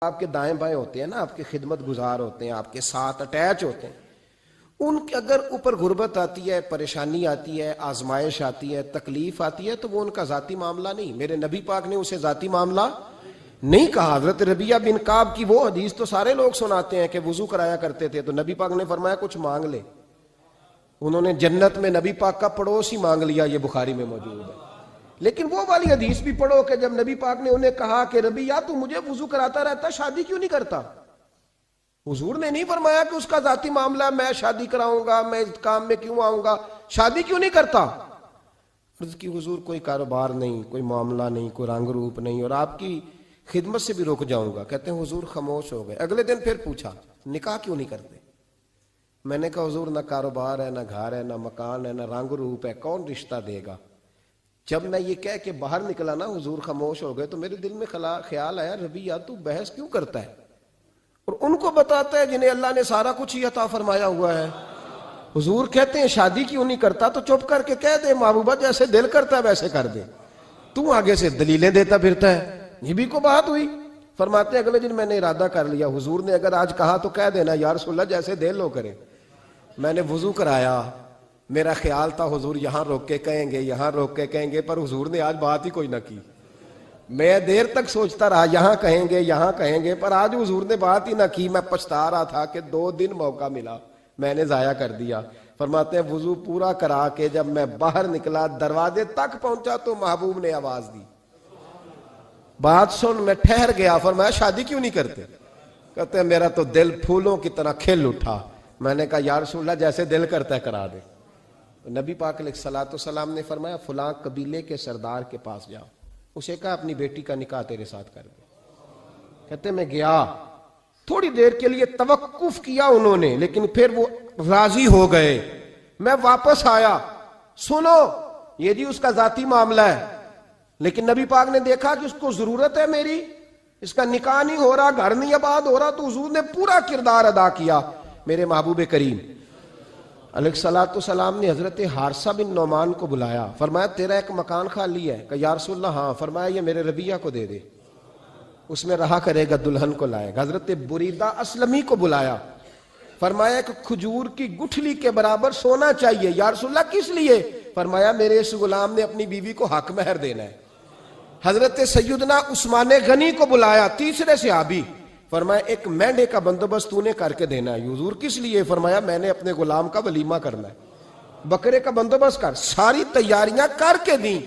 آپ کے دائیں بائیں ہوتے ہیں نا، آپ کے خدمت گزار ہوتے ہیں، آپ کے ساتھ اٹیچ ہوتے ہیں، ان کے اگر اوپر غربت آتی ہے، پریشانی آتی ہے، آزمائش آتی ہے، تکلیف آتی ہے، تو وہ ان کا ذاتی معاملہ نہیں. میرے نبی پاک نے اسے ذاتی معاملہ نہیں کہا. حضرت ربیہ بن کعب کی وہ حدیث تو سارے لوگ سناتے ہیں کہ وضو کرایا کرتے تھے تو نبی پاک نے فرمایا کچھ مانگ لے. انہوں نے جنت میں نبی پاک کا پڑوس ہی مانگ لیا، یہ بخاری میں موجود ہے. لیکن وہ والی حدیث بھی پڑھو کہ جب نبی پاک نے انہیں کہا کہ ربیہ تو مجھے وضو کراتا رہتا، شادی کیوں نہیں کرتا؟ حضور نے نہیں فرمایا کہ اس کا ذاتی معاملہ ہے، میں شادی کراؤں گا، میں اس کام میں کیوں آؤں گا، شادی کیوں نہیں کرتا؟ عرض کی حضور کوئی کاروبار نہیں، کوئی معاملہ نہیں، کوئی رنگ روپ نہیں، اور آپ کی خدمت سے بھی رک جاؤں گا. کہتے ہیں حضور خاموش ہو گئے. اگلے دن پھر پوچھا نکاح کیوں نہیں کرتے؟ میں نے کہا حضور نہ کاروبار ہے، نہ گھر ہے، نہ مکان ہے، نہ رنگ روپ ہے، کون رشتہ دے گا؟ جب میں یہ کہہ کے باہر نکلا نا حضور خاموش ہو گئے، تو میرے دل میں خیال آیا ربیہ تو بحث کیوں کرتا ہے اور ان کو بتاتا ہے جنہیں اللہ نے سارا کچھ ہی عطا فرمایا ہوا ہے. حضور کہتے ہیں شادی کیوں نہیں کرتا؟ تو چپ کر کے کہہ دے محبوبہ جیسے دل کرتا ہے ویسے کر دے، تو آگے سے دلیلیں دیتا پھرتا ہے. یہ بھی کو بات ہوئی. فرماتے ہیں اگلے دن میں نے ارادہ کر لیا، حضور نے اگر آج کہا تو کہہ دینا یا رسول اللہ جیسے دل ہو کرے. میں نے وضو کرایا، میرا خیال تھا حضور یہاں روک کے کہیں گے، یہاں روک کے کہیں گے، پر حضور نے آج بات ہی کوئی نہ کی. میں دیر تک سوچتا رہا یہاں کہیں گے، یہاں کہیں گے، پر آج حضور نے بات ہی نہ کی. میں پچھتا رہا تھا کہ 2 دن موقع ملا میں نے ضائع کر دیا. فرماتے ہیں وضو پورا کرا کے جب میں باہر نکلا، دروازے تک پہنچا تو محبوب نے آواز دی، بات سن. میں ٹھہر گیا. فرمایا شادی کیوں نہیں کرتے؟ کہتے ہیں میرا تو دل پھولوں کی طرح کھل اٹھا. میں نے کہا یا رسول اللہ جیسے دل کرتا ہے کرا دے. نبی پاک علیہ الصلوۃ والسلام نے فرمایا فلاں قبیلے کے سردار کے پاس جاؤ، اسے کہا اپنی بیٹی کا نکاح تیرے ساتھ کر دے. کہتے میں گیا، تھوڑی دیر کے لیے توقف کیا انہوں نے، لیکن پھر وہ راضی ہو گئے. میں واپس آیا، سنو یہ جی اس کا ذاتی معاملہ ہے، لیکن نبی پاک نے دیکھا کہ اس کو ضرورت ہے میری، اس کا نکاح نہیں ہو رہا، گھر نہیں آباد ہو رہا، تو حضور نے پورا کردار ادا کیا. میرے محبوب کریم علیہ الصلوۃ والسلام نے حضرت حارثہ بن نعمان کو بلایا. فرمایا تیرا ایک مکان خالی ہے؟ کہ یا رسول اللہ ہاں. فرمایا یہ میرے ربیہ کو دے دے، اس میں رہا کرے گا، دلہن کو لائے گا. حضرت بریدہ اسلمی کو بلایا. فرمایا ایک کھجور کی گٹھلی کے برابر سونا چاہیے. یا رسول اللہ کس لیے؟ فرمایا میرے اس غلام نے اپنی بیوی کو حق مہر دینا ہے. حضرت سیدنا عثمان غنی کو بلایا، تیسرے صحابی. فرمایا ایک مینڈے کا بندوبست تو نے کر کے دینا ہے. حضور کس لیے؟ فرمایا میں نے اپنے غلام کا ولیمہ کرنا ہے، بکرے کا بندوبست کر. ساری تیاریاں کر کے دیں.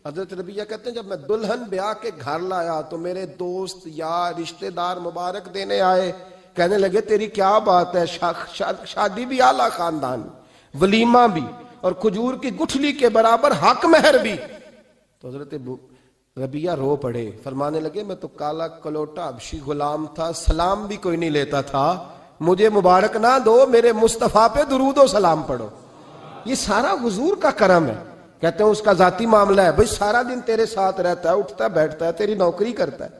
حضرت ربیہ کہتے ہیں جب میں دلہن بیاہ کے گھر لایا تو میرے دوست یار رشتہ دار مبارک دینے آئے، کہنے لگے تیری کیا بات ہے، شادی بھی اعلیٰ خاندان، ولیمہ بھی، اور کھجور کی گٹھلی کے برابر حق مہر بھی. تو حضرت ربیہ رو پڑے. فرمانے لگے میں تو کالا کلوٹا حبشی غلام تھا، سلام بھی کوئی نہیں لیتا تھا، مجھے مبارک نہ دو، میرے مصطفیٰ پہ درود و سلام پڑھو. یہ سارا حضور کا کرم ہے. کہتے ہیں اس کا ذاتی معاملہ ہے، بھئی سارا دن تیرے ساتھ رہتا ہے، اٹھتا بیٹھتا ہے، تیری نوکری کرتا ہے،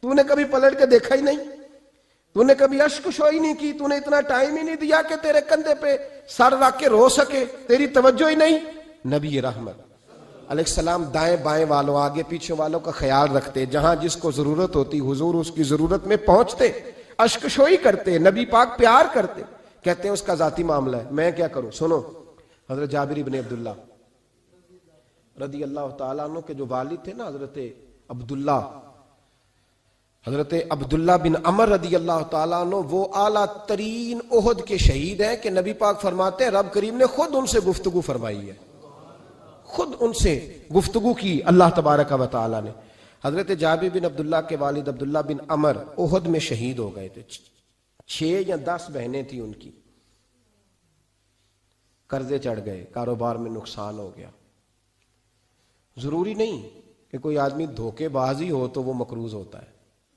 تو نے کبھی پلٹ کے دیکھا ہی نہیں، تو نے کبھی اشک شوئی نہیں کی، تو نے اتنا ٹائم ہی نہیں دیا کہ تیرے کندھے پہ سر رکھ کے رو سکے، تیری توجہ ہی نہیں. نبی رحمت علیہ السلام دائیں بائیں والوں آگے پیچھے والوں کا خیال رکھتے، جہاں جس کو ضرورت ہوتی حضور اس کی ضرورت میں پہنچتے، اشک شوئی کرتے، نبی پاک پیار کرتے. کہتے ہیں اس کا ذاتی معاملہ ہے، میں کیا کروں؟ سنو حضرت جابر بن عبداللہ رضی اللہ تعالیٰ عنہ کے جو والد تھے نا حضرت عبداللہ بن عمر رضی اللہ تعالیٰ عنہ، وہ اعلیٰ ترین احد کے شہید ہیں کہ نبی پاک فرماتے ہیں رب کریم نے خود ان سے گفتگو فرمائی ہے، خود ان سے گفتگو کی اللہ تبارک و تعالیٰ نے. حضرت جابر بن عبداللہ کے والد عبداللہ بن عمر احد میں شہید ہو گئے تھے. 6 یا 10 بہنیں تھیں ان کی. قرضے چڑھ گئے، کاروبار میں نقصان ہو گیا. ضروری نہیں کہ کوئی آدمی دھوکے بازی ہو تو وہ مقروض ہوتا ہے،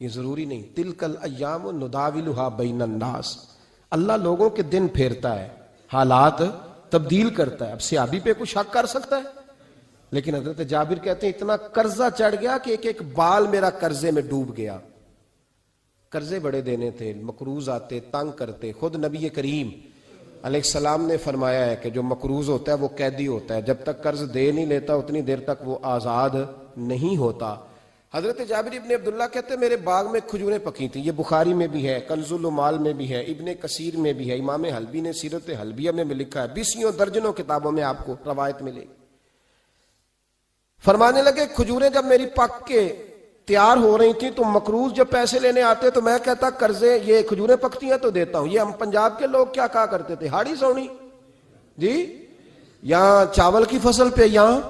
یہ ضروری نہیں. تلک الایام نداولھا بین الناس، اللہ لوگوں کے دن پھیرتا ہے، حالات تبدیل کرتا ہے. اب صحابی پہ کچھ شک کر سکتا ہے؟ لیکن حضرت جابر کہتے ہیں اتنا قرضہ چڑھ گیا کہ ایک ایک بال میرا قرضے میں ڈوب گیا. قرضے بڑے دینے تھے، مقروض آتے، تنگ کرتے. خود نبی کریم علیہ السلام نے فرمایا ہے کہ جو مقروض ہوتا ہے وہ قیدی ہوتا ہے، جب تک قرض دے نہیں لیتا اتنی دیر تک وہ آزاد نہیں ہوتا. حضرت جابر ابن عبداللہ کہتے ہیں میرے باغ میں کھجوریں پکی تھیں. یہ بخاری میں بھی ہے، کنز العمال میں بھی ہے، ابن کثیر میں بھی ہے، امام حلبی نے سیرت حلبیہ میں بھی لکھا ہے، 20 درجنوں کتابوں میں آپ کو روایت ملے گی. فرمانے لگے کھجوریں جب میری پک کے تیار ہو رہی تھیں تو مقروض جب پیسے لینے آتے تو میں کہتا قرضے یہ کھجوریں پکتی ہیں تو دیتا ہوں. یہ ہم پنجاب کے لوگ کیا کہا کرتے تھے؟ ہاڑی سونی جی. یہاں چاول کی فصل پہ، یہاں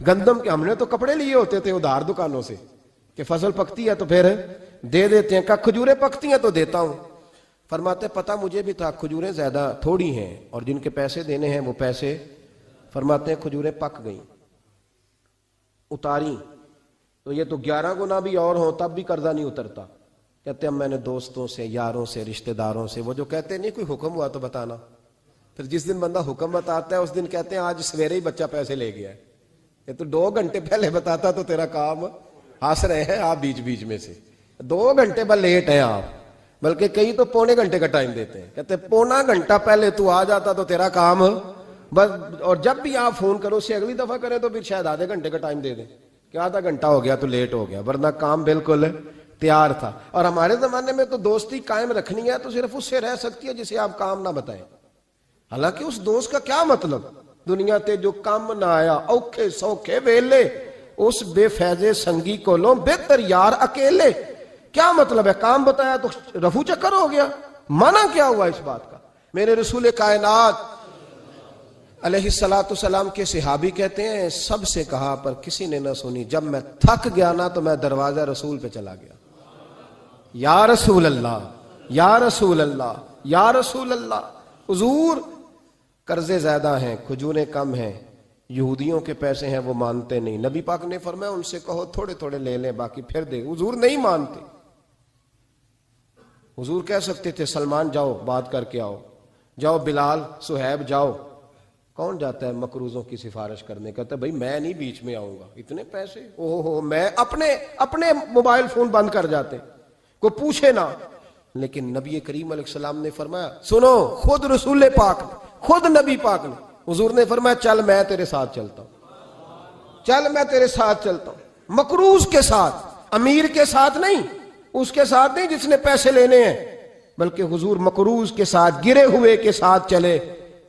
گندم کے. ہم نے تو کپڑے لیے ہوتے تھے ادھار دکانوں سے کہ فصل پکتی ہے تو پھر دے دیتے ہیں. کہا کھجوریں پکتی ہیں تو دیتا ہوں. فرماتے پتہ مجھے بھی تھا کھجوریں زیادہ تھوڑی ہیں اور جن کے پیسے دینے ہیں وہ پیسے. فرماتے ہیں کھجوریں پک گئیں، اتاری تو یہ تو 11 گنا بھی اور ہوں تب بھی قرضہ نہیں اترتا. کہتے ہیں میں نے دوستوں سے، یاروں سے، رشتہ داروں سے، وہ جو کہتے ہیں نہیں کوئی حکم ہوا تو بتانا. پھر جس دن بندہ حکم بتاتا ہے اس دن کہتے ہیں آج سویرے ہی بچہ پیسے لے گیا ہے. یہ تو 2 گھنٹے پہلے بتاتا تو تیرا کام. ہنس رہے ہیں آپ بیچ بیچ میں سے. 2 گھنٹے بعد لیٹ ہیں آپ، بلکہ کئی تو پونے گھنٹے کا ٹائم دیتے ہیں. کہتے ہیں پونا گھنٹہ پہلے تو آ جاتا تو تیرا کام بس. اور جب بھی آپ فون کرو سے اگلی دفعہ کریں تو پھر شاید آدھے گھنٹے کا ٹائم دے دیں کہ آدھا گھنٹہ ہو گیا تو لیٹ ہو گیا، ورنہ کام بالکل تیار تھا. اور ہمارے زمانے میں تو دوستی قائم رکھنی ہے تو صرف اس سے رہ سکتی ہے جسے آپ کام نہ بتائیں. حالانکہ اس دوست کا کیا مطلب؟ دنیا تے جو کام نہ آیا اوکھے سوکھے ویلے، اس بے فیضے سنگی کو لو بہتر یار اکیلے. کیا مطلب ہے؟ کام بتایا تو رفو چکر ہو گیا. مانا کیا ہوا اس بات کا؟ میرے رسول کائنات علیہ السلام کے صحابی کہتے ہیں سب سے کہا پر کسی نے نہ سنی. جب میں تھک گیا نا تو میں دروازہ رسول پہ چلا گیا. یا رسول اللہ، یا رسول اللہ، یا رسول اللہ. حضور قرضے زیادہ ہیں، کھجوریں کم ہیں، یہودیوں کے پیسے ہیں وہ مانتے نہیں. نبی پاک نے فرمایا ان سے کہو تھوڑے تھوڑے لے لیں باقی پھر دے. حضور نہیں مانتے. حضور کہہ سکتے تھے سلمان جاؤ بات کر کے آؤ، جاؤ بلال، صہیب جاؤ. کون جاتا ہے مقروضوں کی سفارش کرنے؟ کہتا ہے بھائی میں نہیں بیچ میں آؤں گا، اتنے پیسے اوہ میں اپنے موبائل فون بند کر جاتے کوئی پوچھے نہ. لیکن نبی کریم علیہ السلام نے فرمایا سنو، خود رسول پاک نے، خود نبی پاک نے، حضور نے فرمایا چل میں تیرے ساتھ چلتا ہوں، چل میں تیرے ساتھ چلتا ہوں. مقروض کے ساتھ، امیر کے ساتھ نہیں، اس کے ساتھ نہیں جس نے پیسے لینے ہیں، بلکہ حضور مقروض کے ساتھ، گرے ہوئے کے ساتھ چلے.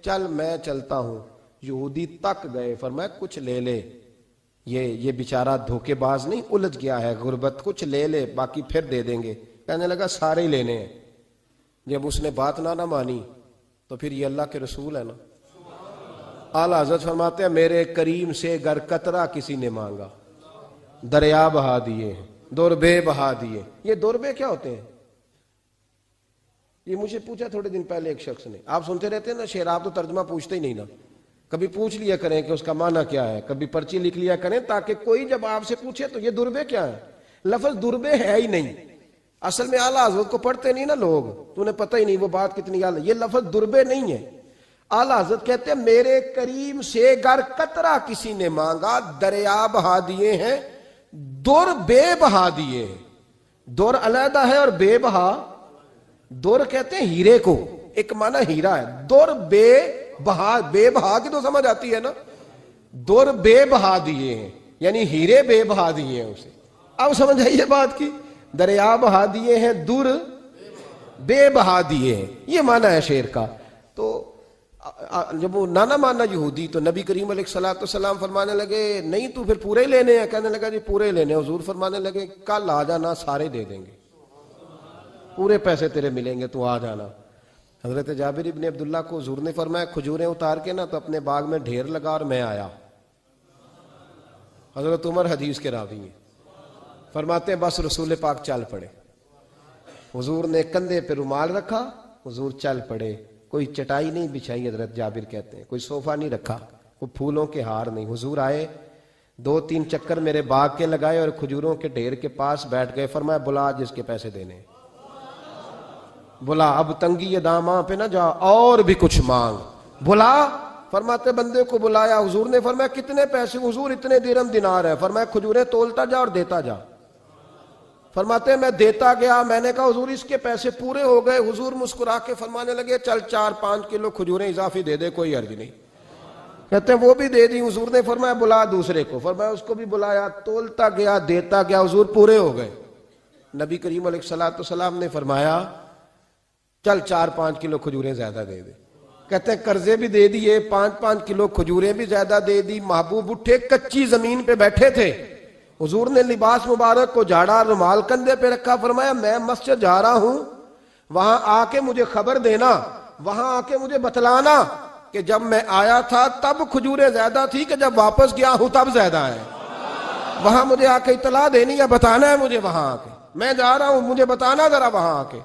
چل میں چلتا ہوں. یہودی تک گئے، فرمایا کچھ لے لے، یہ بیچارہ دھوکے باز نہیں الجھ گیا ہے غربت، کچھ لے لے باقی پھر دے دیں گے. کہنے لگا سارے ہی لینے ہیں. جب اس نے بات نہ مانی تو پھر یہ اللہ کے رسول ہے نا. اعلیٰ حضرت فرماتے ہیں میرے کریم سے گر قطرہ کسی نے مانگا دریا بہا دیے، دربے بہا دیے. یہ دربے کیا ہوتے ہیں؟ یہ مجھے پوچھا تھوڑے دن پہلے ایک شخص نے. آپ سنتے رہتے ہیں نا شعر، آپ تو ترجمہ پوچھتے ہی نہیں نا. کبھی پوچھ لیا کریں کہ اس کا معنی کیا ہے، کبھی پرچی لکھ لیا کریں تاکہ کوئی جب آپ سے پوچھے تو یہ دربے کیا ہے. لفظ دربے ہے ہی نہیں اصل میں. اعلیٰ حضرت کو پڑھتے نہیں نا لوگ تو انہیں پتہ ہی نہیں وہ بات کتنی اعلیٰ. یہ لفظ دربے نہیں ہے. اعلیٰ حضرت کہتے ہیں میرے کریم سے گر قطرہ کسی نے مانگا دریا بہا دیے ہیں، در بے بہا دیے ہیں. در علیحدہ ہے اور بے بہا. در کہتے ہیں ہیرے کو، ایک معنی ہیرا ہے. در بے بہا، بے بہا کی تو سمجھ آتی ہے نا. در بے بہا دیے ہیں یعنی ہیرے بے بہا دیے ہیں اسے. اب سمجھ آئیے بات کی. دریا بہا دیے ہیں، در بے بہا دیے ہیں، یہ معنی ہے شعر کا. تو جب وہ نانا مانا یہودی تو نبی کریم علیہ السلام فرمانے لگے نہیں تو پھر پورے ہی لینے ہیں. کہنے لگا جی پورے لینے. حضور فرمانے لگے کل آ جانا سارے دے دیں گے، پورے پیسے تیرے ملیں گے تو آ جانا. حضرت جابر ابن عبداللہ کو حضور نے فرمایا کھجوریں اتار کے نا تو اپنے باغ میں ڈھیر لگا اور میں آیا. حضرت عمر حدیث کے راوی ہیں، فرماتے ہیں بس رسول پاک چل پڑے. حضور نے کندھے پہ رومال رکھا، حضور چل پڑے. کوئی چٹائی نہیں بچھائی، حضرت جابر کہتے ہیں کوئی صوفہ نہیں رکھا، کوئی پھولوں کے ہار نہیں. حضور آئے، 2-3 چکر میرے باغ کے لگائے اور کھجوروں کے ڈھیر کے پاس بیٹھ گئے. فرمایا بلا جس کے پیسے دینے، بلا، اب تنگی یہ داماں پہ نہ جا اور بھی کچھ مانگ. بلا. فرماتے بندے کو بلایا. حضور نے فرمایا کتنے پیسے؟ حضور اتنے درہم دینار ہے. فرمایا کھجوریں تولتا جا اور دیتا جا. فرماتے میں دیتا گیا. میں نے کہا حضور اس کے پیسے پورے ہو گئے. حضور مسکرا کے فرمانے لگے چل 4-5 کلو کھجوریں اضافی دے دے، کوئی عرض نہیں. کہتے ہیں وہ بھی دے دی. حضور نے فرمایا بلا دوسرے کو. فرمایا اس کو بھی بلایا, تولتا گیا, دیتا گیا, حضور پورے ہو گئے. نبی کریم علیہ الصلوۃ والسلام نے فرمایا چل 4-5 کلو کھجوریں زیادہ دے دے. کہتے ہیں قرضے بھی دے دیے, 5-5 کلو کھجوریں بھی زیادہ دے دی. محبوب اٹھے, کچی زمین پہ بیٹھے تھے. حضور نے لباس مبارک کو جھاڑا, رومال کندھے پہ رکھا. فرمایا میں مسجد جا رہا ہوں, وہاں آ کے مجھے خبر دینا, وہاں آ کے مجھے بتلانا کہ جب میں آیا تھا تب کھجوریں زیادہ تھی کہ جب واپس گیا ہوں تب زیادہ ہے. وہاں مجھے آ کے اطلاع دینی ہے, بتانا ہے مجھے. وہاں آ کے میں جا رہا ہوں, مجھے بتانا ذرا وہاں آ کے.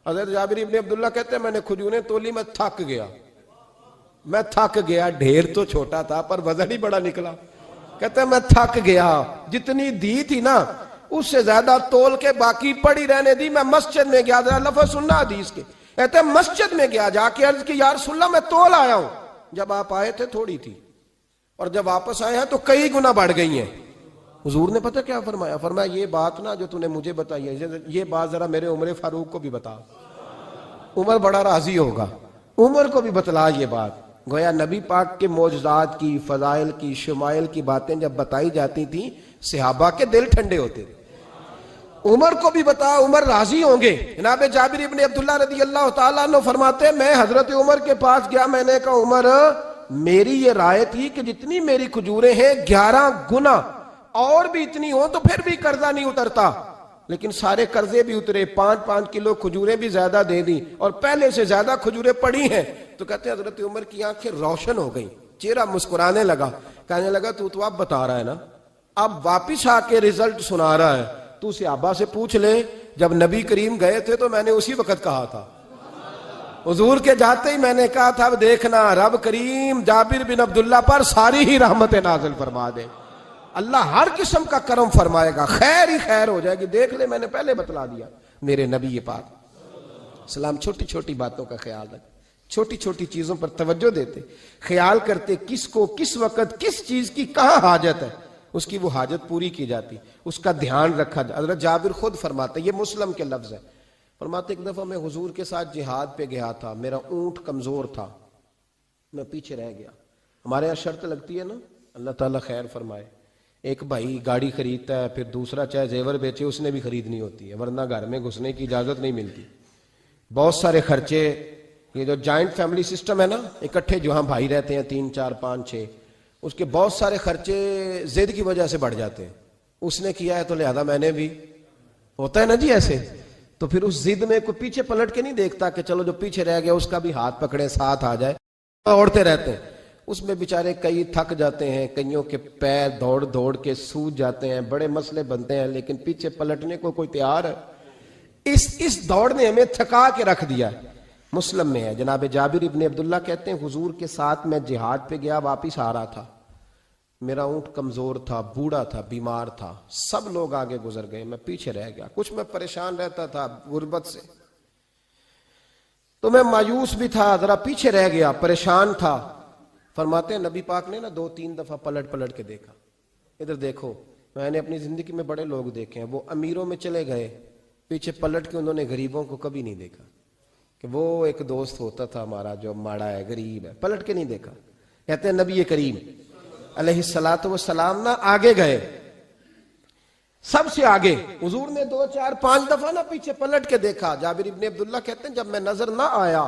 حضرت جابر ابن عبداللہ کہتے ہیں میں نے کھجوریں تولی, میں تھک گیا. ڈھیر تو چھوٹا تھا پر وزن ہی بڑا نکلا. کہتے ہیں میں تھک گیا, جتنی دی تھی نا اس سے زیادہ تول کے باقی پڑی رہنے دی. میں مسجد میں گیا, ذرا لفظ سننا حدیث کے. کہتے ہیں مسجد میں گیا, جا کے عرض کی یا رسول اللہ میں تول آیا ہوں. جب آپ آئے تھے تھوڑی تھی, اور جب واپس آئے ہیں تو کئی گنا بڑھ گئی ہیں. حضور نے پتہ کیا فرمایا؟ فرمایا یہ بات نا جو تو نے مجھے بتائی ہے, یہ بات ذرا میرے عمر فاروق کو بھی بتا. عمر بڑا راضی ہوگا. عمر کو بھی بتلا یہ بات. گویا نبی پاک کے معجزات کی, فضائل کی, شمائل کی باتیں جب بتائی جاتی تھیں صحابہ کے دل ٹھنڈے ہوتے تھے. عمر کو بھی بتا, عمر راضی ہوں گے. جناب جابر ابن عبداللہ رضی اللہ تعالیٰ عنہ فرماتے میں حضرت عمر کے پاس گیا, میں نے کہا عمر میری یہ رائے تھی کہ جتنی میری کھجوریں ہیں 11 گنا اور بھی اتنی ہوں تو پھر بھی قرضہ نہیں اترتا, لیکن سارے قرضے بھی اترے, 5-5 کلو کھجوریں بھی زیادہ دے دی اور پہلے سے زیادہ کھجوریں پڑی ہیں. تو کہتے ہیں حضرت عمر کی آنکھیں روشن ہو گئیں, چہرہ مسکرانے لگا, کہنے لگا تو اب بتا رہا ہے نا, اب واپس آ کے رزلٹ سنا رہا ہے, تو صحابہ سے پوچھ لے جب نبی کریم گئے تھے تو میں نے اسی وقت کہا تھا. حضور کے جاتے ہی میں نے کہا تھا اب دیکھنا رب کریم جابر بن عبداللہ پر ساری ہی رحمت نازل فرما دے, اللہ ہر قسم کا کرم فرمائے گا, خیر ہی خیر ہو جائے گی. دیکھ لے میں نے پہلے بتلا دیا. میرے نبی پاک سلام چھوٹی چھوٹی باتوں کا خیال رکھ, چھوٹی چھوٹی چیزوں پر توجہ دیتے, خیال کرتے کس کو کس وقت کس چیز کی کہاں حاجت ہے, اس کی وہ حاجت پوری کی جاتی, اس کا دھیان رکھا جاتا. حضرت جابر خود فرماتے, یہ مسلم کے لفظ ہے, فرماتے ایک دفعہ میں حضور کے ساتھ جہاد پہ گیا تھا, میرا اونٹ کمزور تھا, میں پیچھے رہ گیا. ہمارے یہاں شرط لگتی ہے نا, اللہ تعالیٰ خیر فرمائے, ایک بھائی گاڑی خریدتا ہے پھر دوسرا چاہے زیور بیچے اس نے بھی خریدنی ہوتی ہے, ورنہ گھر میں گھسنے کی اجازت نہیں ملتی. بہت سارے خرچے, یہ جو جوائنٹ فیملی سسٹم ہے نا, اکٹھے جہاں بھائی رہتے ہیں 3 4 5 6, اس کے بہت سارے خرچے ضد کی وجہ سے بڑھ جاتے ہیں. اس نے کیا ہے تو لہذا میں نے بھی, ہوتا ہے نا جی ایسے. تو پھر اس ضد میں کوئی پیچھے پلٹ کے نہیں دیکھتا کہ چلو جو پیچھے رہ گیا اس کا بھی ہاتھ پکڑے ساتھ آ جائے, دوڑتے رہتے ہیں. اس میں بیچارے کئی تھک جاتے ہیں, کئیوں کے پیر دوڑ دوڑ کے سوج جاتے ہیں, بڑے مسئلے بنتے ہیں, لیکن پیچھے پلٹنے کو کوئی تیار ہے؟ اس دوڑ نے ہمیں تھکا کے رکھ دیا. مسلم میں ہے, جناب جابر ابن عبداللہ کہتے ہیں حضور کے ساتھ میں جہاد پہ گیا, واپس آ رہا تھا, میرا اونٹ کمزور تھا, بوڑھا تھا, بیمار تھا, سب لوگ آگے گزر گئے, میں پیچھے رہ گیا. کچھ میں پریشان رہتا تھا غربت سے, تو میں مایوس بھی تھا, ذرا پیچھے رہ گیا, پریشان تھا. فرماتے ہیں نبی پاک نے نا 2-3 دفعہ پلٹ کے دیکھا, ادھر دیکھو. میں نے اپنی زندگی میں بڑے لوگ دیکھے ہیں, وہ امیروں میں چلے گئے, پیچھے پلٹ کے انہوں نے غریبوں کو کبھی نہیں دیکھا کہ وہ ایک دوست ہوتا تھا ہمارا جو ماڑا ہے, غریب ہے, پلٹ کے نہیں دیکھا. کہتے ہیں نبی کریم علیہ الصلوۃ والسلام نا آگے گئے, سب سے آگے. حضور نے 2 4 5 دفعہ نا پیچھے پلٹ کے دیکھا. جابر ابن عبداللہ کہتے ہیں جب میں نظر نہ آیا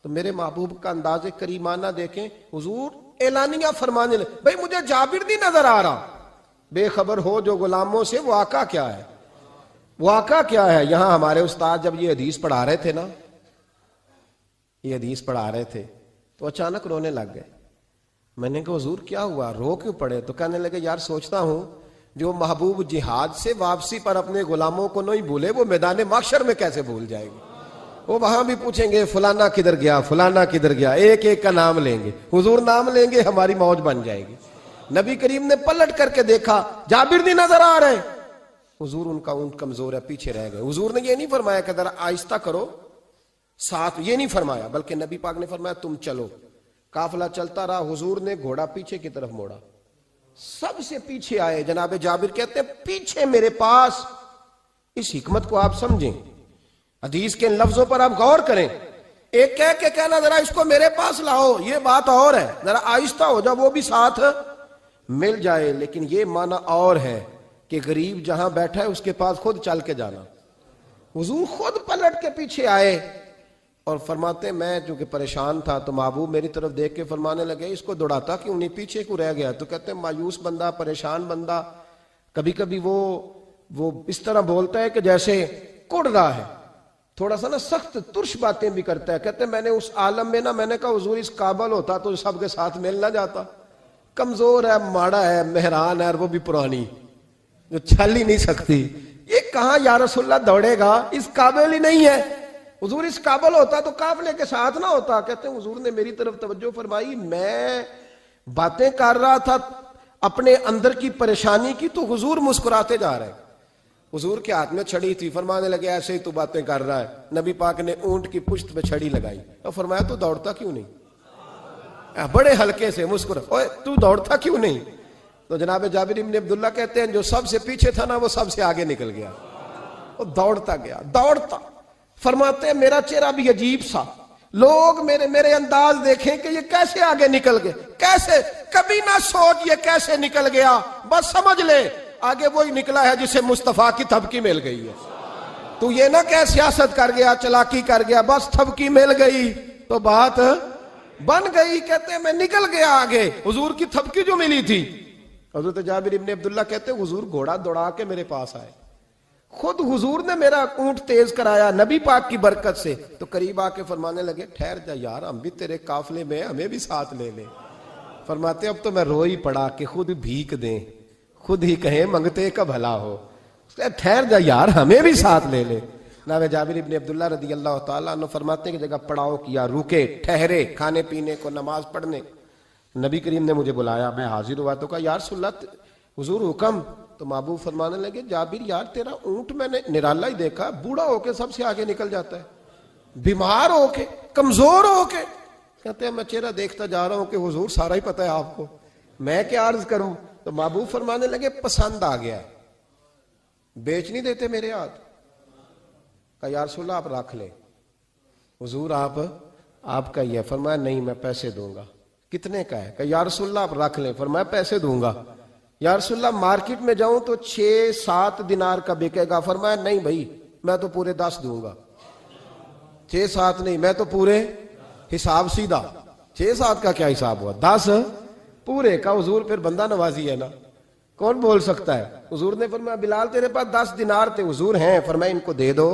تو میرے محبوب کا انداز کریمانہ دیکھیں, حضور اعلانیہ فرمانے لگے, بھئی مجھے جابر نہیں نظر آ رہا. بے خبر ہو جو غلاموں سے, وہ آقا کیا ہے, وہ آقا کیا ہے. یہاں ہمارے استاد جب یہ حدیث پڑھا رہے تھے نا, یہ حدیث پڑھا رہے تھے تو اچانک رونے لگ گئے. میں نے کہا حضور کیا ہوا, رو کیوں پڑے؟ تو کہنے لگے یار سوچتا ہوں جو محبوب جہاد سے واپسی پر اپنے غلاموں کو نہیں بھولے, وہ میدان محشر میں کیسے بھول جائے گی. وہ وہاں بھی پوچھیں گے فلانا کدھر گیا, فلانا کدھر گیا, ایک ایک کا نام لیں گے. حضور نام لیں گے, ہماری موج بن جائے گی. نبی کریم نے پلٹ کر کے دیکھا, جابر نہیں نظر آ رہے. حضور ان کا اونٹ کمزور ہے, پیچھے رہ گئے. حضور نے یہ نہیں فرمایا کہ ذرا آہستہ کرو ساتھ, یہ نہیں فرمایا, بلکہ نبی پاک نے فرمایا تم چلو. قافلہ چلتا رہا, حضور نے گھوڑا پیچھے کی طرف موڑا, سب سے پیچھے آئے. جناب جابر کہتے ہیں پیچھے میرے پاس. اس حکمت کو آپ سمجھیں, حدیث کے ان لفظوں پر آپ غور کریں. ایک کہہ کے کہنا ذرا اس کو میرے پاس لاؤ یہ بات اور ہے، ذرا آہستہ ہو جا، وہ بھی ساتھ مل جائے، لیکن یہ معنی اور ہے کہ غریب جہاں بیٹھا ہے اس کے پاس خود چل کے جانا۔ حضور خود پلٹ کے پیچھے آئے اور فرماتے میں چونکہ پریشان تھا تو محبوب میری طرف دیکھ کے فرمانے لگے اس کو دوڑاتا کیوں نہیں، پیچھے کو رہ گیا؟ تو کہتے ہیں مایوس بندہ، پریشان بندہ کبھی کبھی وہ اس طرح بولتا ہے کہ جیسے کڑ رہا ہے، تھوڑا سا نا سخت ترش باتیں بھی کرتا ہے۔ کہتے ہیں میں نے اس عالم میں نا، میں نے کہا حضور اس قابل ہوتا تو سب کے ساتھ مل نہ جاتا، کمزور ہے، ماڑا ہے، مہران ہے، اور وہ بھی پرانی جو چل ہی نہیں سکتی، یہ کہاں یا رسول اللہ دوڑے گا، اس قابل ہی نہیں ہے۔ حضور اس قابل ہوتا تو قافلے کے ساتھ نہ ہوتا۔ کہتے ہیں حضور نے میری طرف توجہ فرمائی، میں باتیں کر رہا تھا اپنے اندر کی پریشانی کی تو حضور مسکراتے جا رہے۔ حضور کے ہاتھ میں چھڑی تھی، فرمانے لگے ایسے ہی تو باتیں کر رہا ہے۔ نبی پاک نے اونٹ کی پشت پہ چھڑی لگائی اور فرمایا تو دوڑتا کیوں نہیں؟ بڑے ہلکے سے مسکرا، اوے تو دوڑتا کیوں نہیں؟ تو جناب جابر بن عبداللہ کہتے ہیں جو سب سے پیچھے تھا نا وہ سب سے آگے نکل گیا، وہ دوڑتا گیا دوڑتا۔ فرماتے ہیں میرا چہرہ بھی عجیب سا، لوگ میرے انداز دیکھیں کہ یہ کیسے آگے نکل گئے، کیسے، کبھی نہ سوچ یہ کیسے نکل گیا، بس سمجھ لے آگے وہی نکلا ہے جسے مصطفیٰ کی تھپکی مل گئی ہے۔ تو یہ نہ کہ سیاست کر گیا، چلاکی کر گیا، بس تھپکی مل گئی تو بات بن گئی۔ کہتے ہیں میں نکل گیا آگے، حضور کی تھپکی جو ملی تھی۔ حضرت جابر ابن عبداللہ کہتے ہیں حضور گھوڑا دوڑا کے میرے پاس آئے، خود حضور نے میرا اونٹ تیز کرایا نبی پاک کی برکت سے۔ تو قریب آ کے فرمانے لگے ٹھہر جا یار، ہم بھی تیرے قافلے میں، ہمیں بھی ساتھ لے لے۔ فرماتے اب تو میں رو ہی پڑا کہ خود بھیک دیں، خود ہی کہیں منگتے کا بھلا ہو، ٹھہر جا یار ہمیں بھی ساتھ لے لے۔ جناب جابر ابن عبداللہ رضی اللہ تعالیٰ عنہ فرماتے ہیں کہ جگہ پڑاؤ کیا، رکے، ٹھہرے کھانے پینے کو، نماز پڑھنے۔ نبی کریم نے مجھے بلایا، میں حاضر ہوا تو کہا یا رسول اللہ حضور حکم۔ تو محبوب فرمانے لگے جابر یار تیرا اونٹ میں نے نرالا ہی دیکھا، بوڑھا ہو کے سب سے آگے نکل جاتا ہے، بیمار ہو کے، کمزور ہو کے۔ کہتے ہیں میں چہرہ دیکھتا جا رہا ہوں کہ حضور سارا ہی پتہ ہے آپ کو، میں کیا عرض کروں؟ تو محبوب فرمانے لگے پسند آ گیا، بیچ نہیں دیتے میرے ہاتھ؟ کہا یا رسول اللہ آپ رکھ لیں۔ حضور آپ کا یہ؟ فرمایا نہیں میں پیسے دوں گا۔ کتنے کا ہے؟ کہا یا رسول اللہ آپ رکھ لیں۔ فرمایا پیسے دوں گا۔ یا رسول اللہ مارکیٹ میں جاؤں تو 6-7 دینار کا بکے گا۔ فرمایا نہیں بھائی میں تو پورے 10 دوں گا۔ 6-7 نہیں، میں تو پورے، حساب سیدھا، 6-7 کا کیا حساب ہوا، 10 پورے کا۔ حضور پھر بندہ نوازی ہے نا، کون بول سکتا ہے؟ حضور نے فرمایا بلال تیرے پاس 10 دینار تھے؟ حضور ہیں۔ فرمایا ان کو دے دو،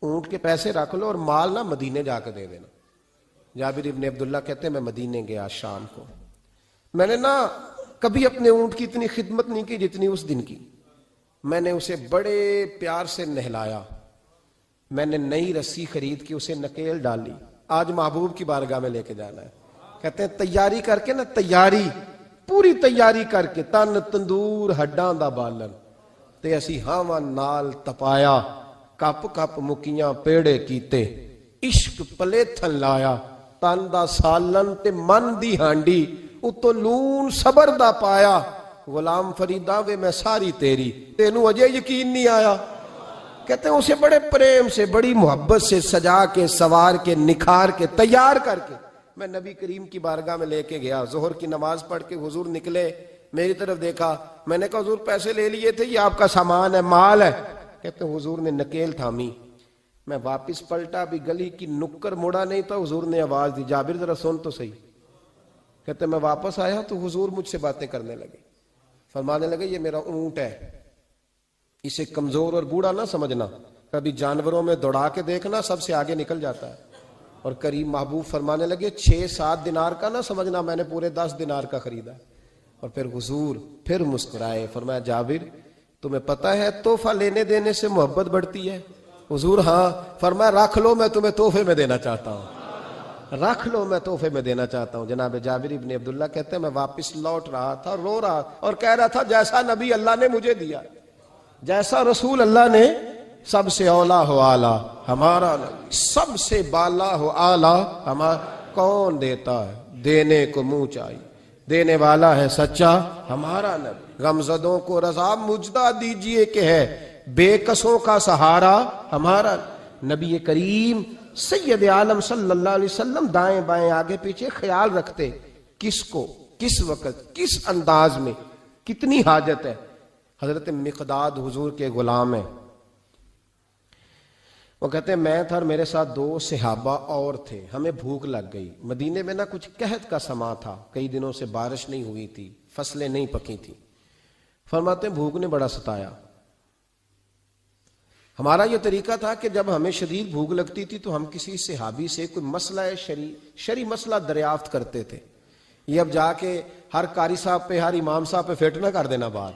اونٹ کے پیسے رکھ لو اور مال نہ مدینے جا کے دے دینا۔ جابر ابن عبداللہ کہتے ہیں میں مدینے گیا شام کو، میں نے نا کبھی اپنے اونٹ کی اتنی خدمت نہیں کی جتنی اس دن کی۔ میں نے اسے بڑے پیار سے نہلایا، میں نے نئی رسی خرید کے اسے نکیل ڈالی، آج محبوب کی بارگاہ میں لے کے جانا ہے۔ کہتے ہیں تیاری کر کے نا، تیاری پوری تیاری کر کے، تن تندور ہڈاں دا بالن تے اسی ہاواں نال تپایا، کپ کپ مکیاں پیڑے کیتے، عشق پلیتھن لایا، تن دا سالن تے من دی ہانڈی، اتو لون صبر دا پایا، غلام فریدا وے میں ساری تیری، تینوں اجے یقین نہیں آیا۔ کہتے ہیں اسے بڑے پریم سے، بڑی محبت سے سجا کے، سوار کے، نکھار کے، تیار کر کے میں نبی کریم کی بارگاہ میں لے کے گیا۔ ظہر کی نماز پڑھ کے حضور نکلے، میری طرف دیکھا، میں نے کہا حضور پیسے لے لیے تھے، یہ آپ کا سامان ہے، مال ہے؟ کہتے ہیں حضور نے نکیل تھامی، میں واپس پلٹا، بھی گلی کی نکر مڑا نہیں تھا، حضور نے آواز دی جابر ذرا سن تو صحیح۔ کہتے ہیں میں واپس آیا تو حضور مجھ سے باتیں کرنے لگے، فرمانے لگے یہ میرا اونٹ ہے، اسے کمزور اور بوڑھا نہ سمجھنا، کبھی جانوروں میں دوڑا کے دیکھنا سب سے آگے نکل جاتا ہے۔ اور قریب محبوب فرمانے لگے 6-7 دینار کا نہ سمجھنا، میں نے پورے 10 دینار کا خریدا۔ اور پھر حضور پھر مسکرائے، فرمایا جابر تمہیں پتہ ہے تحفہ لینے دینے سے محبت بڑھتی ہے؟ حضور ہاں۔ فرمایا رکھ لو میں تمہیں تحفے میں دینا چاہتا ہوں، رکھ لو میں تحفے میں دینا چاہتا ہوں۔ جناب جابر ابن عبداللہ کہتے ہیں میں واپس لوٹ رہا تھا، رو رہا اور کہہ رہا تھا جیسا نبی اللہ نے مجھے دیا، جیسا رسول اللہ نے، سب سے اولا ہو آلہ ہمارا نبی، سب سے بالا ہو آلہ ہمارا، کون دیتا ہے دینے کو منہ چاہیے، دینے والا ہے سچا ہمارا نبی، غمزدوں کو رضا مجدہ دیجئے کہ ہے بے کسوں کا سہارا ہمارا، نبی کریم سید عالم صلی اللہ علیہ وسلم دائیں بائیں آگے پیچھے خیال رکھتے کس کو کس وقت کس انداز میں کتنی حاجت ہے. حضرت مقداد حضور کے غلام ہیں. وہ کہتے ہیں میں تھا اور میرے ساتھ 2 صحابہ اور تھے. ہمیں بھوک لگ گئی. مدینے میں کچھ قحط کا سما تھا, کئی دنوں سے بارش نہیں ہوئی تھی, فصلیں نہیں پکی تھی. فرماتے ہیں بھوک نے بڑا ستایا. ہمارا یہ طریقہ تھا کہ جب ہمیں شدید بھوک لگتی تھی تو ہم کسی صحابی سے کوئی مسئلہ شرعی مسئلہ دریافت کرتے تھے. یہ اب جا کے ہر قاری صاحب پہ ہر امام صاحب پہ فیٹ نہ کر دینا بات.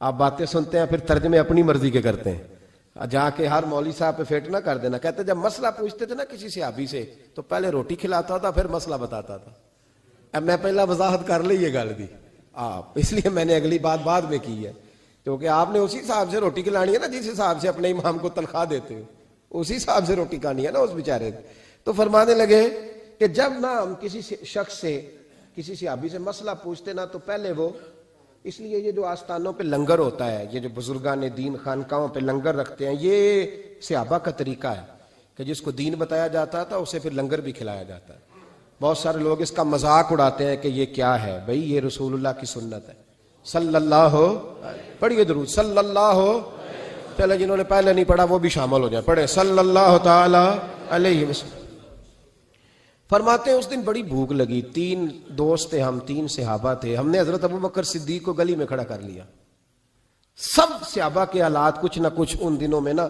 آپ باتیں سنتے ہیں پھر ترجمے اپنی مرضی کے کرتے ہیں. جا کے ہر مولوی صاحب پہ فیٹ نہ کر دینا. کہتے جب مسئلہ پوچھتے تھے نا کسی صحابی سے تو پہلے روٹی کھلاتا تھا پھر مسئلہ بتاتا تھا. اب میں پہلا وضاحت کر لی یہ گل دی آپ, اس لیے میں نے اگلی بات بعد میں کی ہے, کیونکہ آپ نے اسی حساب سے روٹی کھلانی ہے نا جس حساب سے اپنے امام کو تنخواہ دیتے ہو, اسی حساب سے روٹی کھانی ہے نا اس بیچارے. تو فرمانے لگے کہ جب نہ ہم کسی شخص سے کسی صحابی سے مسئلہ پوچھتے نا تو پہلے وہ, اس لیے یہ جو آستانوں پہ لنگر ہوتا ہے, یہ جو بزرگان دین خانقاہوں پہ لنگر رکھتے ہیں, یہ صحابہ کا طریقہ ہے کہ جس کو دین بتایا جاتا تھا اسے پھر لنگر بھی کھلایا جاتا ہے. بہت سارے لوگ اس کا مذاق اڑاتے ہیں کہ یہ کیا ہے بھئی, یہ رسول اللہ کی سنت ہے. صلی اللہ پڑھیے درود صلی اللہ. چلے جنہوں نے پہلے نہیں پڑھا وہ بھی شامل ہو جائے, پڑھے صلی اللہ تعالی علیہ وسلم. فرماتے ہیں اس دن بڑی بھوک لگی. 3 دوست تھے ہم, 3 صحابہ تھے. ہم نے حضرت ابوبکر صدیق کو گلی میں کھڑا کر لیا. سب صحابہ کے حالات کچھ نہ کچھ ان دنوں میں نا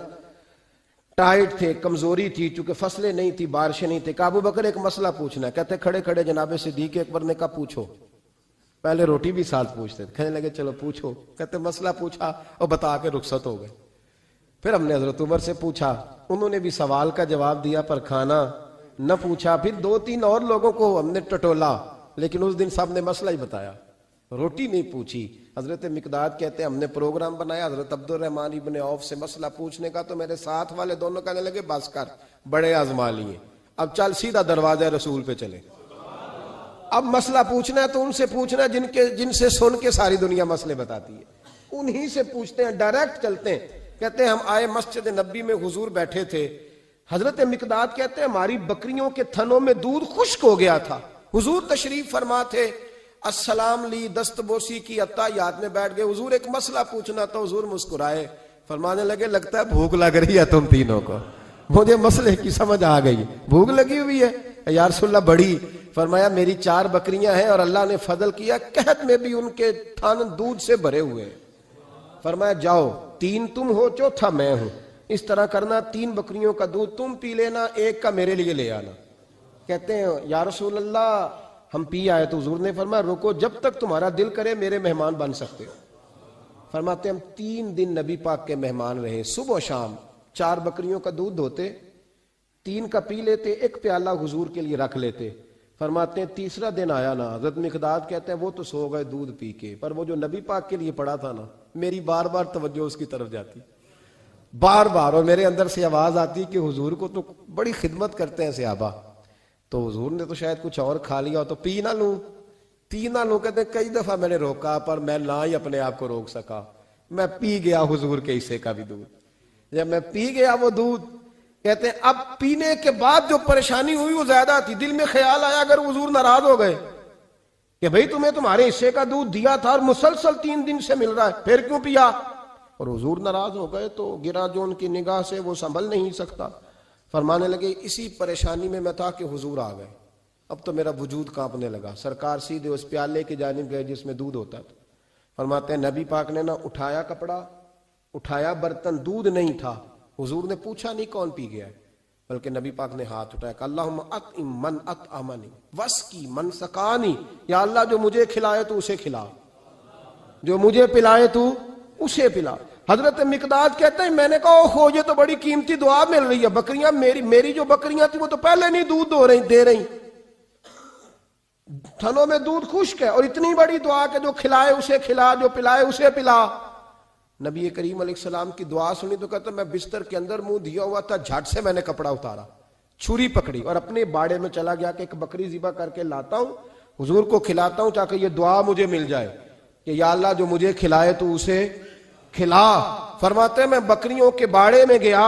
ٹائٹ تھے, کمزوری تھی, چونکہ فصلیں نہیں تھی, بارشیں نہیں تھی. ابوبکر ایک مسئلہ پوچھنا ہے. کہتے کھڑے کھڑے جناب صدیق اکبر نے کہا پوچھو. پہلے روٹی بھی ساتھ پوچھتے تھے. کہنے لگے چلو پوچھو. کہتے مسئلہ پوچھا اور بتا کے رخصت ہو گئے. پھر ہم نے حضرت عمر سے پوچھا, انہوں نے بھی سوال کا جواب دیا پر کھانا نہ پوچھا. پھر 2-3 اور لوگوں کو ہم نے ٹٹولا, لیکن اس دن سب نے مسئلہ ہی بتایا, روٹی نہیں پوچھی. حضرت مقداد کہتے ہیں ہم نے پروگرام بنایا حضرت عبد الرحمن ابن عوف سے مسئلہ پوچھنے کا, تو میرے ساتھ والے دونوں کہنے لگے بس کر, بڑے آزما لیے, اب چل سیدھا دروازہ رسول پہ چلے. اب مسئلہ پوچھنا ہے تو ان سے پوچھنا جن سے سن کے ساری دنیا مسئلے بتاتی ہے, انہی سے پوچھتے ہیں, ڈائریکٹ چلتے ہیں. کہتے ہیں ہم آئے مسجد نبی میں, حضور بیٹھے تھے. حضرت مقداد کہتے ہیں ہماری بکریوں کے تھنوں میں دودھ خشک ہو گیا تھا. حضور تشریف فرما تھے, السلام لی, دست بوسی کی, اتحیات میں بیٹھ گئے. حضور ایک مسئلہ پوچھنا تھا. حضور مسکرائے, فرمانے لگے لگتا ہے بھوک لگ رہی ہے تم تینوں کو, مجھے مسئلے کی سمجھ آ گئی, بھوک لگی ہوئی ہے. یا رسول اللہ بڑی. فرمایا میری 4 بکریاں ہیں اور اللہ نے فضل کیا قحط میں بھی ان کے تھن دودھ سے بھرے ہوئے ہیں. فرمایا جاؤ, 3 تم ہو, چوتھا میں ہوں, اس طرح کرنا 3 بکریوں کا دودھ تم پی لینا, 1 کا میرے لیے لے آنا. کہتے ہیں یا رسول اللہ ہم پی آئے. تو حضور نے فرمایا رکو, جب تک تمہارا دل کرے میرے مہمان بن سکتے ہو. فرماتے ہم 3 دن نبی پاک کے مہمان رہے. صبح و شام 4 بکریوں کا دودھ دھوتے, 3 کا پی لیتے, 1 پیالہ حضور کے لیے رکھ لیتے. فرماتے ہیں تیسرا دن آیا نا, حضرت مقداد کہتے ہیں وہ تو سو گئے دودھ پی کے, پر وہ جو نبی پاک کے لیے پڑا تھا نا, میری بار بار توجہ اس کی طرف جاتی, بار بار, اور میرے اندر سے آواز آتی کہ حضور کو تو بڑی خدمت کرتے ہیں صحابہ, تو حضور نے تو شاید کچھ اور کھا لیا تو پی نہ لوں. کہتے ہیں کئی دفعہ میں نے روکا پر میں نہ ہی اپنے آپ کو روک سکا, میں پی گیا حضور کے حصے کا بھی دودھ. جب میں پی گیا وہ دودھ, کہتے ہیں اب پینے کے بعد جو پریشانی ہوئی وہ زیادہ تھی. دل میں خیال آیا اگر حضور ناراض ہو گئے کہ بھئی تمہیں تمہارے حصے کا دودھ دیا تھا اور مسلسل 3 دن سے مل رہا ہے, پھر کیوں پیا, اور حضور ناراض ہو گئے تو گرا جو ان کی نگاہ سے وہ سنبھل نہیں سکتا. فرمانے لگے اسی پریشانی میں تھا کہ حضور آ گئے. اب تو میرا وجود کانپنے لگا. سرکار سیدھے اس پیالے کی جانب گئے جس میں دودھ ہوتا تھا. فرماتے ہیں نبی پاک نے نہ اٹھایا کپڑا, اٹھایا برتن, دودھ نہیں تھا. حضور نے پوچھا نہیں کون پی گیا ہے, بلکہ نبی پاک نے ہاتھ اٹھایا کہ اللہم اطعم من اطعمنی واسقی من سقانی, یا اللہ جو مجھے کھلائے تو اسے کھلا, جو مجھے پلائے تو اسے پلا. حضرت مقداد کہتے ہیں میں نے کہا اوہ یہ تو بڑی قیمتی دعا مل رہی ہے, بکریاں میری جو بکریاں تھیں وہ تو پہلے نہیں دودھ دے رہی, تھنوں میں دودھ خشک ہے, اور اتنی بڑی دعا کہ جو کھلائے اسے کھلا, جو پلائے اسے پلا. نبی کریم علیہ السلام کی دعا سنی تو کہتا میں بستر کے اندر منہ دیا ہوا تھا, جھٹ سے میں نے کپڑا اتارا, چھری پکڑی اور اپنے باڑے میں چلا گیا کہ ایک بکری ذبح کر کے لاتا ہوں, حضور کو کھلاتا ہوں تاکہ یہ دعا مجھے مل جائے کہ یا اللہ جو مجھے کھلائے تو اسے کھلا. فرماتے ہیں میں بکریوں کے باڑے میں گیا,